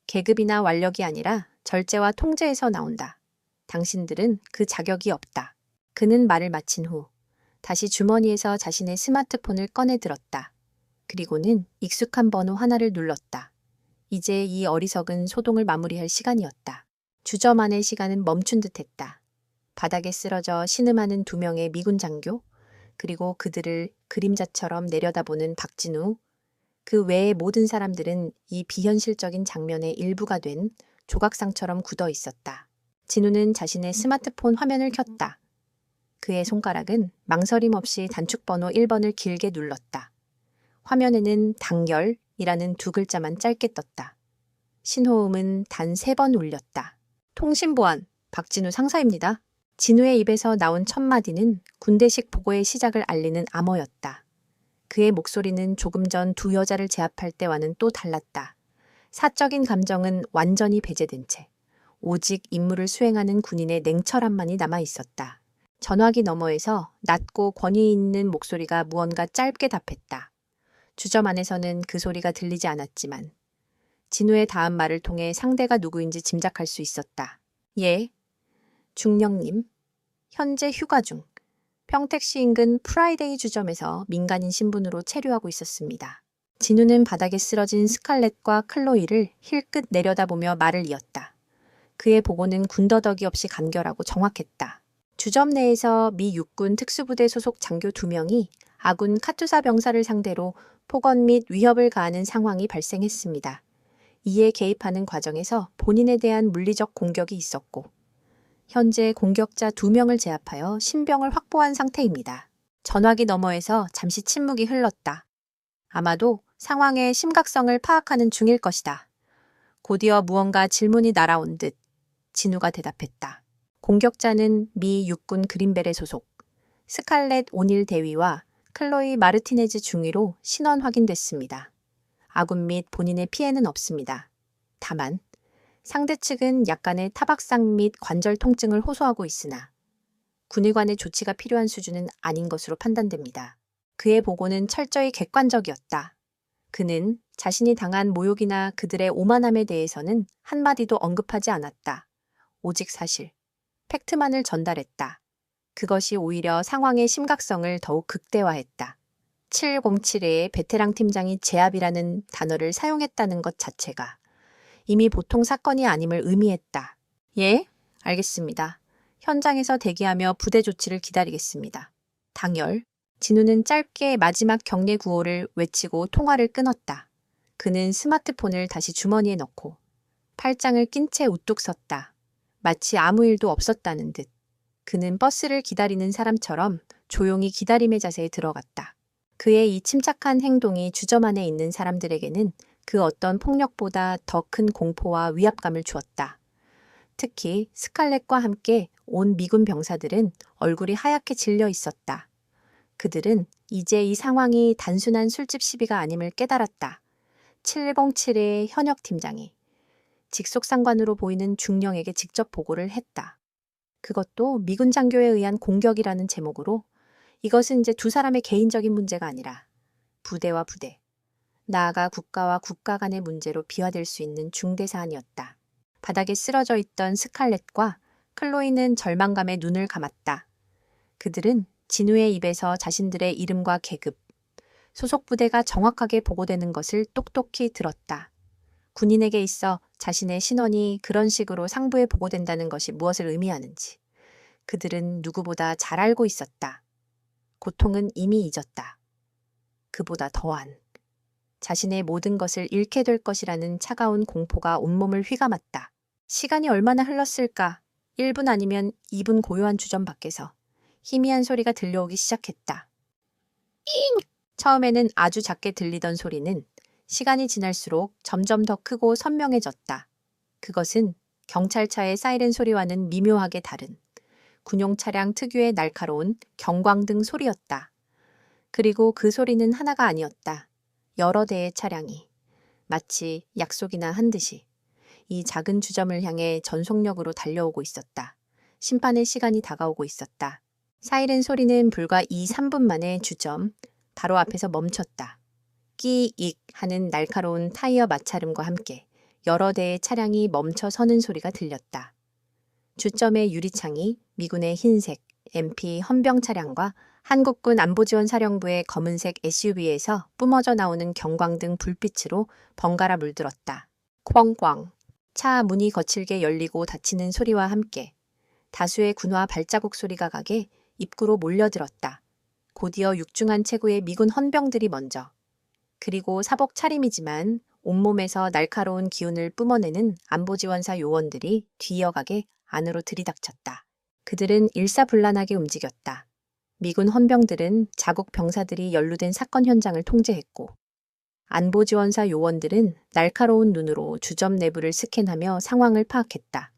S1: 계급이나 완력이 아니라 절제와 통제에서 나온다. 당신들은 그 자격이 없다. 그는 말을 마친 후 다시 주머니에서 자신의 스마트폰을 꺼내 들었다. 그리고는 익숙한 번호 하나를 눌렀다. 이제 이 어리석은 소동을 마무리할 시간이었다. 주저만의 시간은 멈춘 듯했다. 바닥에 쓰러져 신음하는 두 명의 미군 장교, 그리고 그들을 그림자처럼 내려다보는 박진우, 그 외의 모든 사람들은 이 비현실적인 장면의 일부가 된 조각상처럼 굳어 있었다. 진우는 자신의 스마트폰 화면을 켰다. 그의 손가락은 망설임 없이 단축번호 1번을 길게 눌렀다. 화면에는 단결이라는 두 글자만 짧게 떴다. 신호음은 단 3번 울렸다. 통신보안, 박진우 상사입니다. 진우의 입에서 나온 첫 마디는 군대식 보고의 시작을 알리는 암호였다. 그의 목소리는 조금 전 두 여자를 제압할 때와는 또 달랐다. 사적인 감정은 완전히 배제된 채 오직 임무를 수행하는 군인의 냉철함만이 남아 있었다. 전화기 너머에서 낮고 권위 있는 목소리가 무언가 짧게 답했다. 주점 안에서는 그 소리가 들리지 않았지만 진우의 다음 말을 통해 상대가 누구인지 짐작할 수 있었다. 예, 중령님, 현재 휴가 중 평택시 인근 프라이데이 주점에서 민간인 신분으로 체류하고 있었습니다. 진우는 바닥에 쓰러진 스칼렛과 클로이를 힐끗 내려다보며 말을 이었다. 그의 보고는 군더더기 없이 간결하고 정확했다. 주점 내에서 미 육군 특수부대 소속 장교 2명이 아군 카투사 병사를 상대로 폭언 및 위협을 가하는 상황이 발생했습니다. 이에 개입하는 과정에서 본인에 대한 물리적 공격이 있었고 현재 공격자 2명을 제압하여 신병을 확보한 상태입니다. 전화기 너머에서 잠시 침묵이 흘렀다. 아마도 상황의 심각성을 파악하는 중일 것이다. 곧이어 무언가 질문이 날아온 듯 진우가 대답했다. 공격자는 미 육군 그린벨의 소속 스칼렛 오닐 대위와 클로이 마르티네즈 중위로 신원 확인됐습니다. 아군 및 본인의 피해는 없습니다. 다만 상대 측은 약간의 타박상 및 관절 통증을 호소하고 있으나 군의관의 조치가 필요한 수준은 아닌 것으로 판단됩니다. 그의 보고는 철저히 객관적이었다. 그는 자신이 당한 모욕이나 그들의 오만함에 대해서는 한마디도 언급하지 않았다. 오직 사실, 팩트만을 전달했다. 그것이 오히려 상황의 심각성을 더욱 극대화했다. 707의 베테랑 팀장이 제압이라는 단어를 사용했다는 것 자체가 이미 보통 사건이 아님을 의미했다. 예, 알겠습니다. 현장에서 대기하며 부대 조치를 기다리겠습니다. 당열, 진우는 짧게 마지막 격례 구호를 외치고 통화를 끊었다. 그는 스마트폰을 다시 주머니에 넣고 팔짱을 낀 채 우뚝 섰다. 마치 아무 일도 없었다는 듯. 그는 버스를 기다리는 사람처럼 조용히 기다림의 자세에 들어갔다. 그의 이 침착한 행동이 주점 안에 있는 사람들에게는 그 어떤 폭력보다 더 큰 공포와 위압감을 주었다. 특히 스칼렛과 함께 온 미군 병사들은 얼굴이 하얗게 질려 있었다. 그들은 이제 이 상황이 단순한 술집 시비가 아님을 깨달았다. 707의 현역 팀장이 직속상관으로 보이는 중령에게 직접 보고를 했다. 그것도 미군 장교에 의한 공격이라는 제목으로. 이것은 이제 두 사람의 개인적인 문제가 아니라 부대와 부대, 나아가 국가와 국가 간의 문제로 비화될 수 있는 중대 사안이었다. 바닥에 쓰러져 있던 스칼렛과 클로이는 절망감에 눈을 감았다. 그들은 진우의 입에서 자신들의 이름과 계급, 소속 부대가 정확하게 보고되는 것을 똑똑히 들었다. 군인에게 있어 자신의 신원이 그런 식으로 상부에 보고된다는 것이 무엇을 의미하는지 그들은 누구보다 잘 알고 있었다. 고통은 이미 잊었다. 그보다 더한 자신의 모든 것을 잃게 될 것이라는 차가운 공포가 온몸을 휘감았다. 시간이 얼마나 흘렀을까? 1분 아니면 2분 고요한 주점 밖에서 희미한 소리가 들려오기 시작했다. 처음에는 아주 작게 들리던 소리는 시간이 지날수록 점점 더 크고 선명해졌다. 그것은 경찰차의 사이렌 소리와는 미묘하게 다른 군용 차량 특유의 날카로운 경광등 소리였다. 그리고 그 소리는 하나가 아니었다. 여러 대의 차량이 마치 약속이나 한 듯이 이 작은 주점을 향해 전속력으로 달려오고 있었다. 심판의 시간이 다가오고 있었다. 사이렌 소리는 불과 2, 3분 만에 주점, 바로 앞에서 멈췄다. 끼익 하는 날카로운 타이어 마찰음과 함께 여러 대의 차량이 멈춰 서는 소리가 들렸다. 주점의 유리창이 미군의 흰색 MP 헌병 차량과 한국군 안보지원사령부의 검은색 SUV에서 뿜어져 나오는 경광등 불빛으로 번갈아 물들었다. 꽝꽝. 차 문이 거칠게 열리고 닫히는 소리와 함께 다수의 군화 발자국 소리가 가게 입구로 몰려들었다. 곧이어 육중한 체구의 미군 헌병들이 먼저, 그리고 사복 차림이지만 온몸에서 날카로운 기운을 뿜어내는 안보지원사 요원들이 뒤이어가게 안으로 들이닥쳤다. 그들은 일사불란하게 움직였다. 미군 헌병들은 자국 병사들이 연루된 사건 현장을 통제했고, 안보지원사 요원들은 날카로운 눈으로 주점 내부를 스캔하며 상황을 파악했다.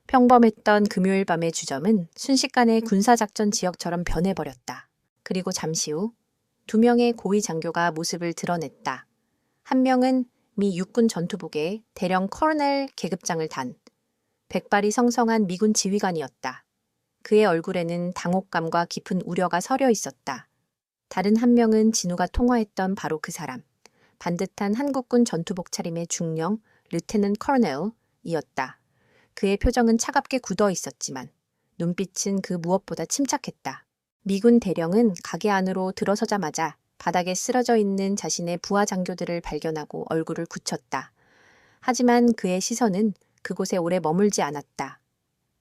S1: 평범했던 금요일 밤의 주점은 순식간에 군사작전 지역처럼 변해버렸다. 그리고 잠시 후 2명의 고위 장교가 모습을 드러냈다. 한 명은 미 육군 전투복에 대령 커널 계급장을 단 백발이 성성한 미군 지휘관이었다. 그의 얼굴에는 당혹감과 깊은 우려가 서려 있었다. 다른 한 명은 진우가 통화했던 바로 그 사람, 반듯한 한국군 전투복 차림의 중령 르테넌 커널이었다. 그의 표정은 차갑게 굳어 있었지만 눈빛은 그 무엇보다 침착했다. 미군 대령은 가게 안으로 들어서자마자 바닥에 쓰러져 있는 자신의 부하 장교들을 발견하고 얼굴을 굳혔다. 하지만 그의 시선은 그곳에 오래 머물지 않았다.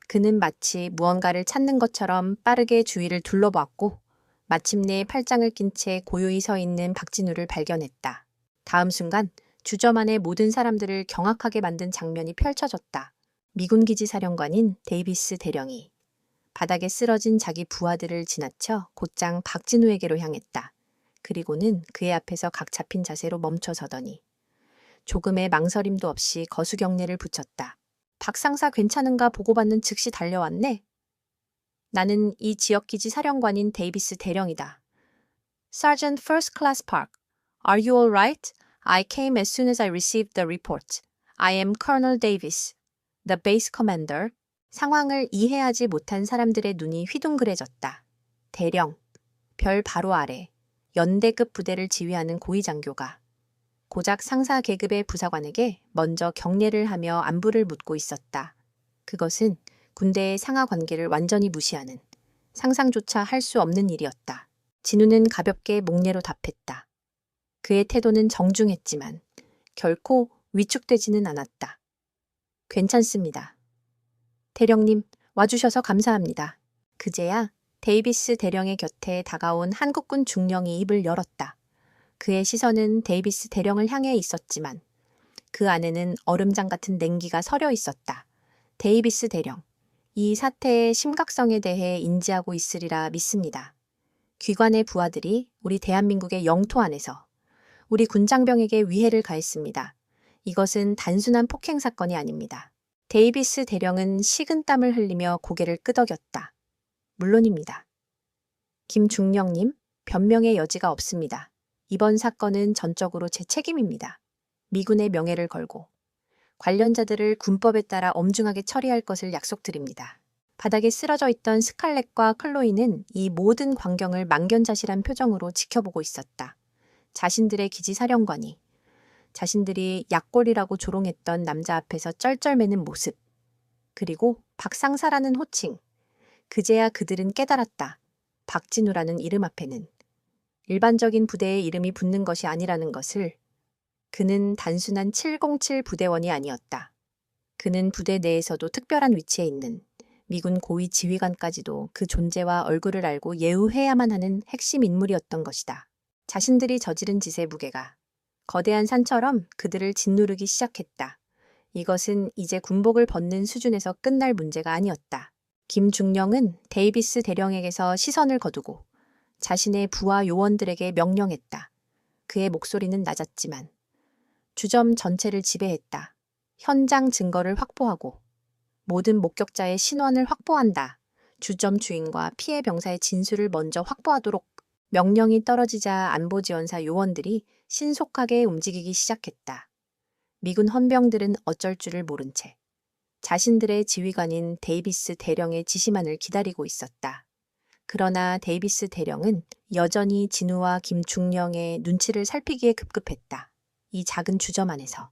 S1: 그는 마치 무언가를 찾는 것처럼 빠르게 주위를 둘러보았고 마침내 팔짱을 낀 채 고요히 서 있는 박진우를 발견했다. 다음 순간 주점 안의 모든 사람들을 경악하게 만든 장면이 펼쳐졌다. 미군 기지 사령관인 데이비스 대령이 바닥에 쓰러진 자기 부하들을 지나쳐 곧장 박진우에게로 향했다. 그리고는 그의 앞에서 각 잡힌 자세로 멈춰 서더니 조금의 망설임도 없이 거수경례를 붙였다. 박 상사 괜찮은가 보고받는 즉시 달려왔네. 나는 이 지역 기지 사령관인 데이비스 대령이다. Sergeant First Class Park, are you all right? I came as soon as I received the report. I am Colonel Davis, the base commander. 상황을 이해하지 못한 사람들의 눈이 휘둥그레졌다. 대령, 별 바로 아래 연대급 부대를 지휘하는 고위 장교가 고작 상사 계급의 부사관에게 먼저 경례를 하며 안부를 묻고 있었다. 그것은 군대의 상하 관계를 완전히 무시하는 상상조차 할 수 없는 일이었다. 진우는 가볍게 목례로 답했다. 그의 태도는 정중했지만 결코 위축되지는 않았다. 괜찮습니다. 대령님, 와주셔서 감사합니다. 그제야 데이비스 대령의 곁에 다가온 한국군 중령이 입을 열었다. 그의 시선은 데이비스 대령을 향해 있었지만 그 안에는 얼음장 같은 냉기가 서려 있었다. 데이비스 대령, 이 사태의 심각성에 대해 인지하고 있으리라 믿습니다. 귀관의 부하들이 우리 대한민국의 영토 안에서 우리 군장병에게 위해를 가했습니다. 이것은 단순한 폭행 사건이 아닙니다. 데이비스 대령은 식은땀을 흘리며 고개를 끄덕였다. 물론입니다. 김중령님, 변명의 여지가 없습니다. 이번 사건은 전적으로 제 책임입니다. 미군의 명예를 걸고 관련자들을 군법에 따라 엄중하게 처리할 것을 약속드립니다. 바닥에 쓰러져 있던 스칼렛과 클로이는 이 모든 광경을 망견자실한 표정으로 지켜보고 있었다. 자신들의 기지 사령관이 자신들이 약골이라고 조롱했던 남자 앞에서 쩔쩔매는 모습, 그리고 박상사라는 호칭. 그제야 그들은 깨달았다. 박진우라는 이름 앞에는 일반적인 부대의 이름이 붙는 것이 아니라는 것을. 그는 단순한 707 부대원이 아니었다. 그는 부대 내에서도 특별한 위치에 있는 미군 고위 지휘관까지도 그 존재와 얼굴을 알고 예우해야만 하는 핵심 인물이었던 것이다. 자신들이 저지른 짓의 무게가 거대한 산처럼 그들을 짓누르기 시작했다. 이것은 이제 군복을 벗는 수준에서 끝날 문제가 아니었다. 김중령은 데이비스 대령에게서 시선을 거두고 자신의 부하 요원들에게 명령했다. 그의 목소리는 낮았지만 주점 전체를 지배했다. 현장 증거를 확보하고 모든 목격자의 신원을 확보한다. 주점 주인과 피해 병사의 진술을 먼저 확보하도록. 명령이 떨어지자 안보지원사 요원들이 신속하게 움직이기 시작했다. 미군 헌병들은 어쩔 줄을 모른 채 자신들의 지휘관인 데이비스 대령의 지시만을 기다리고 있었다. 그러나 데이비스 대령은 여전히 진우와 김중령의 눈치를 살피기에 급급했다. 이 작은 주점 안에서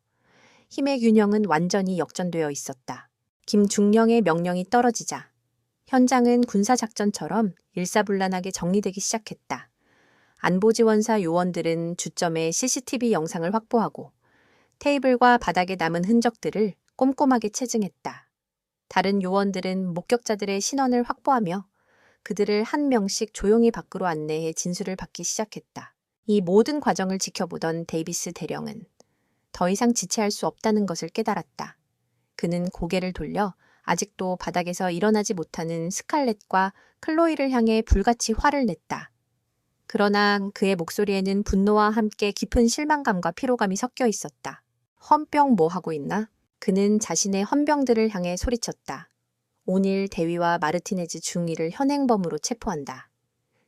S1: 힘의 균형은 완전히 역전되어 있었다. 김중령의 명령이 떨어지자 현장은 군사작전처럼 일사불란하게 정리되기 시작했다. 안보지원사 요원들은 주점에 CCTV 영상을 확보하고 테이블과 바닥에 남은 흔적들을 꼼꼼하게 체증했다. 다른 요원들은 목격자들의 신원을 확보하며 그들을 한 명씩 조용히 밖으로 안내해 진술을 받기 시작했다. 이 모든 과정을 지켜보던 데이비스 대령은 더 이상 지체할 수 없다는 것을 깨달았다. 그는 고개를 돌려 아직도 바닥에서 일어나지 못하는 스칼렛과 클로이를 향해 불같이 화를 냈다. 그러나 그의 목소리에는 분노와 함께 깊은 실망감과 피로감이 섞여 있었다. 헌병 뭐 하고 있나? 그는 자신의 헌병들을 향해 소리쳤다. 오닐 대위와 마르티네즈 중위를 현행범으로 체포한다.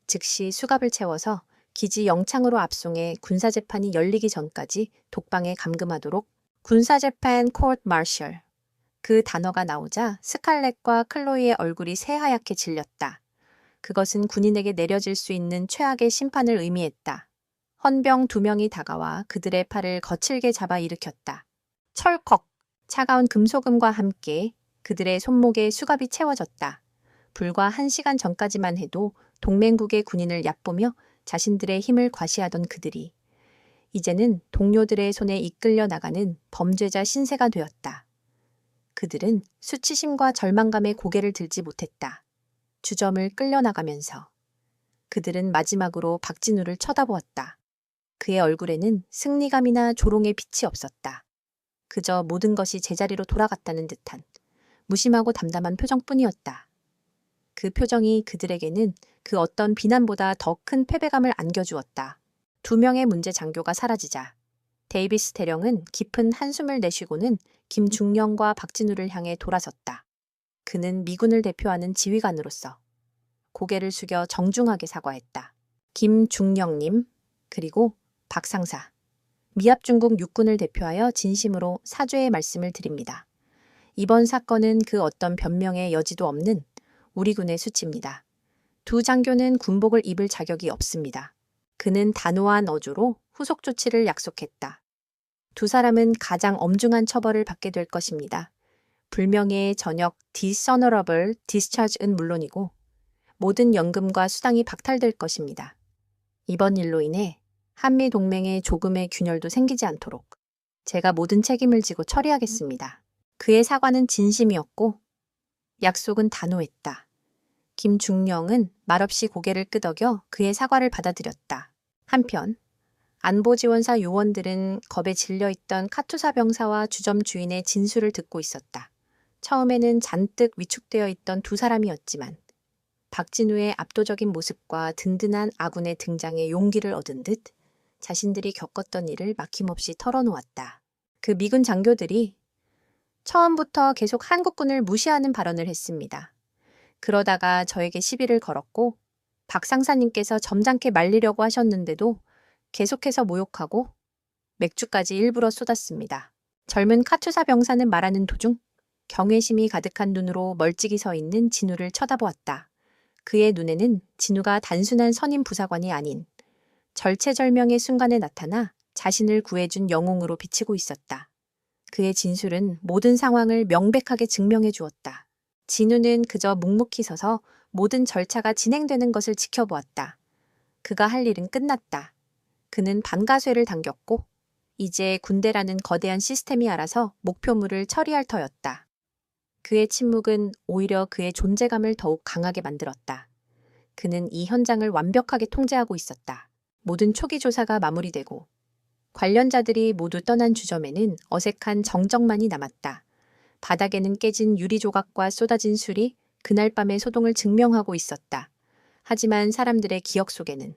S1: 즉시 수갑을 채워서 기지 영창으로 압송해 군사재판이 열리기 전까지 독방에 감금하도록. 군사재판 코트 마셜. 그 단어가 나오자 스칼렛과 클로이의 얼굴이 새하얗게 질렸다. 그것은 군인에게 내려질 수 있는 최악의 심판을 의미했다. 헌병 2명이 다가와 그들의 팔을 거칠게 잡아 일으켰다. 철컥! 차가운 금소금과 함께 그들의 손목에 수갑이 채워졌다. 불과 1시간 전까지만 해도 동맹국의 군인을 얕보며 자신들의 힘을 과시하던 그들이 이제는 동료들의 손에 이끌려 나가는 범죄자 신세가 되었다. 그들은 수치심과 절망감에 고개를 들지 못했다. 주점을 끌려나가면서 그들은 마지막으로 박진우를 쳐다보았다. 그의 얼굴에는 승리감이나 조롱의 빛이 없었다. 그저 모든 것이 제자리로 돌아갔다는 듯한 무심하고 담담한 표정뿐이었다. 그 표정이 그들에게는 그 어떤 비난보다 더 큰 패배감을 안겨주었다. 2명의 문제 장교가 사라지자 데이비스 대령은 깊은 한숨을 내쉬고는 김중령과 박진우를 향해 돌아섰다. 그는 미군을 대표하는 지휘관으로서 고개를 숙여 정중하게 사과했다. 김중령님, 그리고 박상사, 미합중국 육군을 대표하여 진심으로 사죄의 말씀을 드립니다. 이번 사건은 그 어떤 변명의 여지도 없는 우리 군의 수치입니다. 2 장교는 군복을 입을 자격이 없습니다. 그는 단호한 어조로 후속 조치를 약속했다. 2 사람은 가장 엄중한 처벌을 받게 될 것입니다. 불명예의 전역 dishonorable discharge는 물론이고 모든 연금과 수당이 박탈될 것입니다. 이번 일로 인해 한미 동맹에 조금의 균열도 생기지 않도록 제가 모든 책임을 지고 처리하겠습니다. 그의 사과는 진심이었고 약속은 단호했다. 김중령은 말없이 고개를 끄덕여 그의 사과를 받아들였다. 한편 안보지원사 요원들은 겁에 질려있던 카투사 병사와 주점 주인의 진술을 듣고 있었다. 처음에는 잔뜩 위축되어 있던 2 사람이었지만 박진우의 압도적인 모습과 든든한 아군의 등장에 용기를 얻은 듯 자신들이 겪었던 일을 막힘없이 털어놓았다. 그 미군 장교들이 처음부터 계속 한국군을 무시하는 발언을 했습니다. 그러다가 저에게 시비를 걸었고 박 상사님께서 점잖게 말리려고 하셨는데도 계속해서 모욕하고 맥주까지 일부러 쏟았습니다. 젊은 카투사 병사는 말하는 도중 경외심이 가득한 눈으로 멀찍이 서 있는 진우를 쳐다보았다. 그의 눈에는 진우가 단순한 선임 부사관이 아닌 절체절명의 순간에 나타나 자신을 구해준 영웅으로 비치고 있었다. 그의 진술은 모든 상황을 명백하게 증명해 주었다. 진우는 그저 묵묵히 서서 모든 절차가 진행되는 것을 지켜보았다. 그가 할 일은 끝났다. 그는 반가쇠를 당겼고 이제 군대라는 거대한 시스템이 알아서 목표물을 처리할 터였다. 그의 침묵은 오히려 그의 존재감을 더욱 강하게 만들었다. 그는 이 현장을 완벽하게 통제하고 있었다. 모든 초기 조사가 마무리되고 관련자들이 모두 떠난 주점에는 어색한 정적만이 남았다. 바닥에는 깨진 유리 조각과 쏟아진 술이 그날 밤의 소동을 증명하고 있었다. 하지만 사람들의 기억 속에는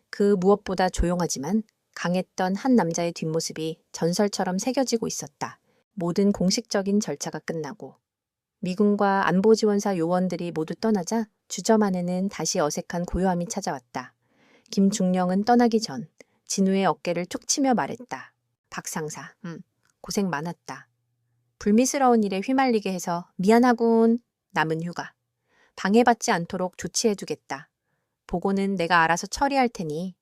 S1: 그 무엇보다 조용하지만 강했던 한 남자의 뒷모습이 전설처럼 새겨지고 있었다. 모든 공식적인 절차가 끝나고 미군과 안보지원사 요원들이 모두 떠나자 주점 안에는 다시 어색한 고요함이 찾아왔다. 김중령은 떠나기 전 진우의 어깨를 툭 치며 말했다. 박 상사, 고생 많았다. 불미스러운 일에 휘말리게 해서 미안하군. 남은 휴가. 방해받지 않도록 조치해두겠다. 보고는 내가 알아서 처리할 테니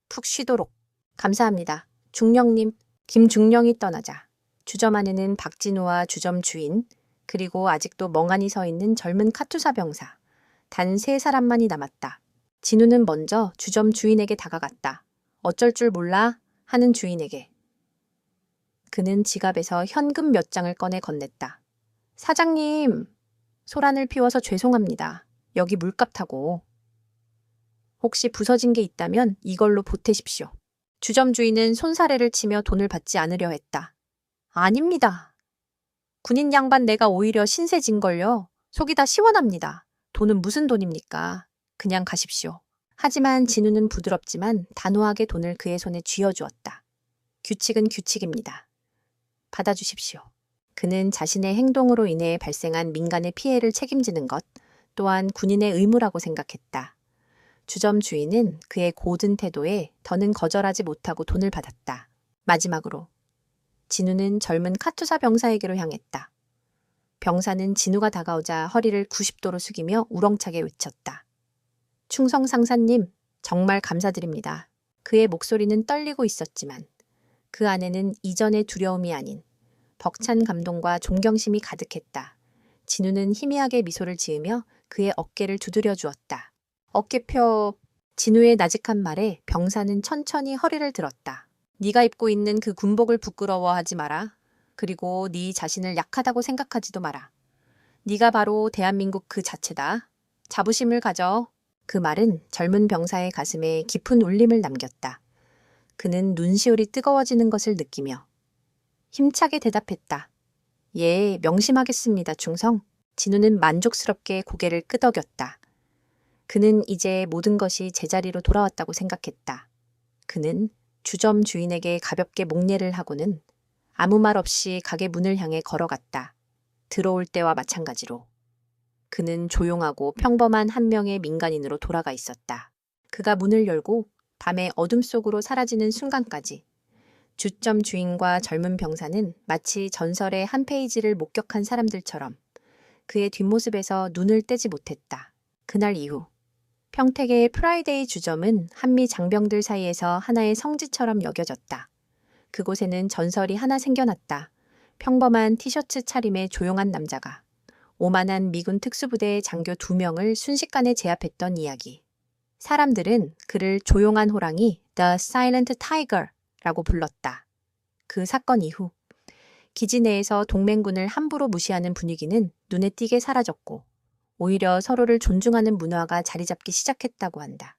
S1: 푹 쉬도록. 감사합니다. 중령님. 김중령이 떠나자 주점 안에는 박진우와 주점 주인, 그리고 아직도 멍하니 서 있는 젊은 카투사 병사, 단 3사람만이 남았다. 진우는 먼저 주점 주인에게 다가갔다. 어쩔 줄 몰라 하는 주인에게. 그는 지갑에서 현금 몇 장을 꺼내 건넸다. 사장님, 소란을 피워서 죄송합니다. 여기 물값 타고. 혹시 부서진 게 있다면 이걸로 보태십시오. 주점 주인은 손사래를 치며 돈을 받지 않으려 했다. 아닙니다. 군인 양반 내가 오히려 신세진걸요. 속이 다 시원합니다. 돈은 무슨 돈입니까? 그냥 가십시오. 하지만 진우는 부드럽지만 단호하게 돈을 그의 손에 쥐어주었다. 규칙은 규칙입니다. 받아주십시오. 그는 자신의 행동으로 인해 발생한 민간의 피해를 책임지는 것 또한 군인의 의무라고 생각했다. 주점 주인은 그의 고든 태도에 더는 거절하지 못하고 돈을 받았다. 마지막으로 진우는 젊은 카투사 병사에게로 향했다. 병사는 진우가 다가오자 허리를 90도로 숙이며 우렁차게 외쳤다. 충성 상사님, 정말 감사드립니다. 그의 목소리는 떨리고 있었지만 그 안에는 이전의 두려움이 아닌 벅찬 감동과 존경심이 가득했다. 진우는 희미하게 미소를 지으며 그의 어깨를 두드려 주었다. 어깨 진우의 나직한 말에 병사는 천천히 허리를 들었다. 네가 입고 있는 그 군복을 부끄러워하지 마라. 그리고 네 자신을 약하다고 생각하지도 마라. 네가 바로 대한민국 그 자체다. 자부심을 가져. 그 말은 젊은 병사의 가슴에 깊은 울림을 남겼다. 그는 눈시울이 뜨거워지는 것을 느끼며 힘차게 대답했다. 예, 명심하겠습니다, 충성. 진우는 만족스럽게 고개를 끄덕였다. 그는 이제 모든 것이 제자리로 돌아왔다고 생각했다. 그는 주점 주인에게 가볍게 목례를 하고는 아무 말 없이 가게 문을 향해 걸어갔다. 들어올 때와 마찬가지로. 그는 조용하고 평범한 한 명의 민간인으로 돌아가 있었다. 그가 문을 열고 밤의 어둠 속으로 사라지는 순간까지 주점 주인과 젊은 병사는 마치 전설의 한 페이지를 목격한 사람들처럼 그의 뒷모습에서 눈을 떼지 못했다. 그날 이후 평택의 프라이데이 주점은 한미 장병들 사이에서 하나의 성지처럼 여겨졌다. 그곳에는 전설이 하나 생겨났다. 평범한 티셔츠 차림의 조용한 남자가 오만한 미군 특수부대의 장교 2명을 순식간에 제압했던 이야기. 사람들은 그를 조용한 호랑이 The Silent Tiger 라고 불렀다. 그 사건 이후 기지 내에서 동맹군을 함부로 무시하는 분위기는 눈에 띄게 사라졌고 오히려 서로를 존중하는 문화가 자리 잡기 시작했다고 한다.